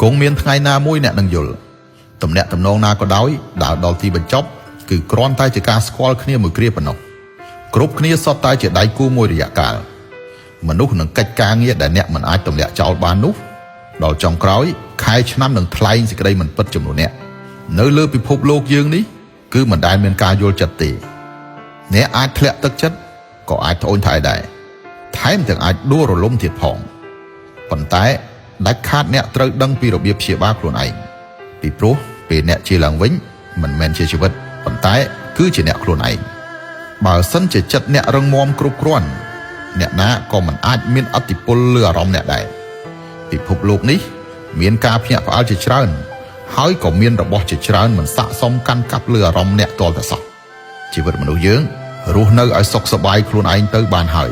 គង់មានថ្ងៃណាមួយអ្នកនឹងយល់ទំនាក់ទំនងណាក៏ដោយដែលដល់ទីបញ្ចប់គឺគ្រាន់តែជាការស្គាល់គ្នាមួយគ្រាប៉ុណ្ណោះគ្រប់គ្នាសុទ្ធតែជាដៃគូមួយរយៈកាលមនុស្សនឹងកិច្ចការងារដែលអ្នកមិនអាចទម្លាក់ចោលបាននោះដល់ចុងក្រោយខែឆ្នាំនឹងថ្លែងសេចក្តីមិនពិតចំនួនអ្នកនៅលើពិភពលោកយើងនេះគឺមិនដែលមានការយល់ចិត្តទេអ្នកអាចធ្លាក់ទឹកចិត្តក៏អាចត្អូញត្អែដែរថែមទាំងអាចដួលរលំទៀតផងប៉ុន្តែដាច់ខាតអ្នកត្រូវដឹងពីរបៀបព្យាបាលខ្លួនឯងពីព្រោះពេលអ្នកជាឡើងវិញមិនមែនជាជីវិតប៉ុន្តែគឺជាអ្នកខ្លួនឯងបើសិនជាចិត្តអ្នករឹងមាំគ្រប់គ្រាន់អ្នកណាក៏មិនអាចមានឥទ្ធិពលលើអារម្មណ៍អ្នកដែរពិភពលោកនេះមានការភ្ញាក់ផ្អើលជាច្រើនហើយក៏មានរបស់ជាច្រើនមិនស័ក្តិសមកាន់កាប់លើអារម្មណ៍អ្នកទាល់តែសោះជីវិតមនុស្សយើងរស់នៅឲ្យសុខសប្បាយខ្លួនឯងទៅបានហើយ